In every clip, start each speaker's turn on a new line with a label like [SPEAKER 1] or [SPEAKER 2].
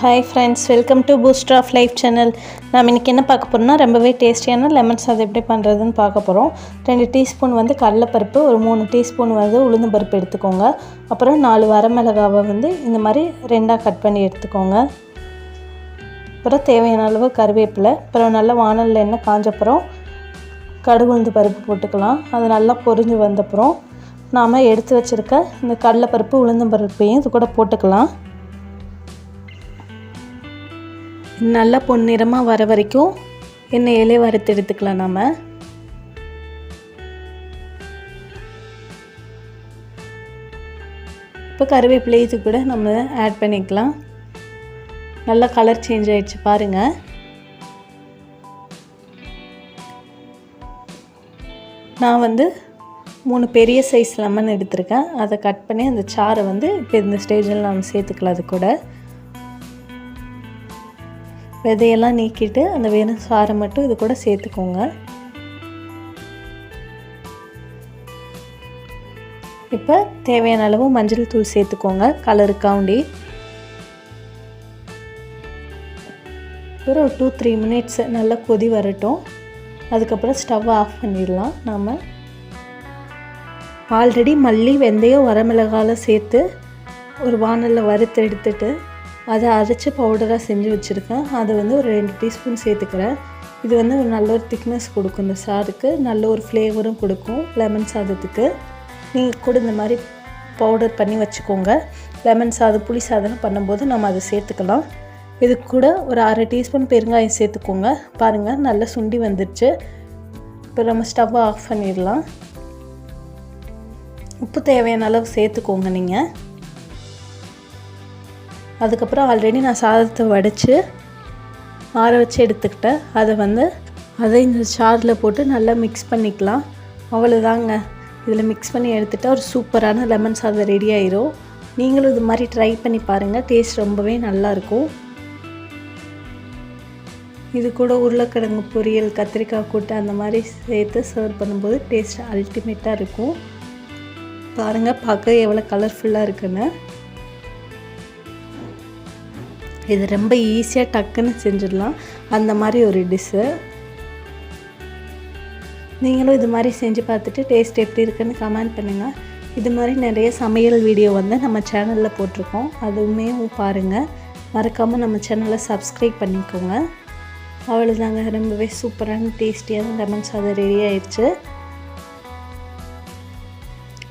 [SPEAKER 1] Hi friends, welcome to booster of life channel. நாம் இன்றைக்கி என்ன பார்க்க போகிறோம்னா, ரொம்பவே டேஸ்டியான லெமன் சாதம் எப்படி பண்ணுறதுன்னு பார்க்க போகிறோம். 2 டீஸ்பூன் கடலைப்பருப்பு, ஒரு 3 டீஸ்பூன் உளுந்து பருப்பு எடுத்துக்கோங்க. அப்புறம் 4 வரமிளகாவை இந்த மாதிரி 2ஆக கட் பண்ணி எடுத்துக்கோங்க. அப்புறம் தேவையான அளவு கருவேப்பிலை. அப்புறம் நல்லா வானலில் எண்ணெய் காஞ்சப்புறம் கடுகு உளுந்து பருப்பு போட்டுக்கலாம். அது நல்லா பொரிஞ்சு வந்தப்புறம் நாம் எடுத்து வச்சுருக்க இந்த கடலைப்பருப்பு உளுந்து பருப்பையும் இது கூட போட்டுக்கலாம். நல்லா பொன்னிறமாக வர வரைக்கும் எண்ணெயிலே வறுத்து எடுத்துக்கலாம். நாம் இப்போ கருவேப்பிலை இது கூட நம்ம ஆட் பண்ணிக்கலாம். நல்லா கலர் சேஞ்ச் ஆகிடுச்சு பாருங்கள். நான் 3 பெரிய சைஸ் லெமன் எடுத்திருக்கேன். அதை கட் பண்ணி அந்த சாறை இப்போ இந்த ஸ்டேஜில் நம்ம சேர்த்துக்கலாம். அது கூட விதையெல்லாம் நீக்கிட்டு அந்த வெறும் சாறை மட்டும் இது கூட சேர்த்துக்கோங்க. இப்போ தேவையான அளவு மஞ்சள் தூள் சேர்த்துக்கோங்க, கலருக்காண்டி. ஒரு 2-3 மினிட்ஸ் நல்லா கொதி வரட்டும். அதுக்கப்புறம் ஸ்டவ் ஆஃப் பண்ணிடலாம். நாம் ஆல்ரெடி மல்லி, வெந்தயம், வரமிளகாய் சேர்த்து ஒரு வானலில் வறுத்து எடுத்துட்டு அதை அரைச்சி பவுடராக செஞ்சு வச்சுருக்கேன். அதை ஒரு 2 டீஸ்பூன் சேர்த்துக்கிறேன். இது ஒரு நல்ல ஒரு திக்னஸ் கொடுக்கும். இந்த சாருக்கு நல்ல ஒரு ஃப்ளேவரும் கொடுக்கும். லெமன் சாதத்துக்கு நீங்கள் கூட இந்த மாதிரி பவுடர் பண்ணி வச்சுக்கோங்க. லெமன் சாதம், புளி சாதம் பண்ணும்போது நம்ம அதை சேர்த்துக்கலாம். இது கூட ஒரு 1/2 டீஸ்பூன் பெருங்காயம் சேர்த்துக்கோங்க. பாருங்கள், நல்லா சுண்டி வந்துடுச்சு. இப்போ நம்ம ஸ்டவ்வை ஆஃப் பண்ணிடலாம். உப்பு தேவையான அளவு சேர்த்துக்கோங்க நீங்கள். அதுக்கப்புறம் ஆல்ரெடி நான் சாதத்தை வடித்து ஆற வச்சு எடுத்துக்கிட்டேன். அதை இந்த சாறில் போட்டு நல்லா மிக்ஸ் பண்ணிக்கலாம். அவ்வளோதாங்க. இதில் மிக்ஸ் பண்ணி எடுத்துகிட்டா ஒரு சூப்பரான லெமன் சாதம் ரெடி ஆயிரும். நீங்களும் இது மாதிரி ட்ரை பண்ணி பாருங்கள். டேஸ்ட் ரொம்பவே நல்லாயிருக்கும். இது கூட உருளைக்கிழங்கு பொரியல், கத்திரிக்காய் கூட்டு அந்த மாதிரி சேர்த்து சர்வ் பண்ணும்போது டேஸ்ட் அல்டிமேட்டாக இருக்கும். பாருங்கள், பார்க்க எவ்வளோ கலர்ஃபுல்லாக இருக்குன்னு. இது ரொம்ப ஈஸியாக டக்குன்னு செஞ்சிடலாம். அந்த மாதிரி ஒரு டிஷ்ஷு. நீங்களும் இது மாதிரி செஞ்சு பார்த்துட்டு டேஸ்ட் எப்படி இருக்குன்னு கமெண்ட் பண்ணுங்கள். இது மாதிரி நிறைய சமையல் வீடியோ நம்ம சேனலில் போட்டிருக்கோம். அதுவுமே பாருங்கள். மறக்காமல் நம்ம சேனலை சப்ஸ்கிரைப் பண்ணிக்கோங்க. அவ்வளோதாங்க, ரொம்பவே சூப்பரான டேஸ்டியான லெமன் சாதம் ரெடி ஆயிடுச்சு.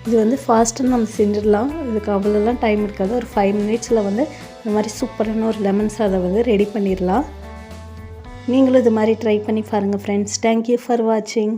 [SPEAKER 1] இது ஃபாஸ்ட்டாக நம்ம செஞ்சிடலாம். இதுக்கு அவ்வளோலாம் டைம் இருக்காது. ஒரு 5 மினிட்ஸில் இந்த மாதிரி சூப்பரான ஒரு லெமன் சாதம் ரெடி பண்ணிடலாம். நீங்களும் இது மாதிரி ட்ரை பண்ணி பாருங்கள் ஃப்ரெண்ட்ஸ். தேங்க்யூ ஃபார் வாட்சிங்.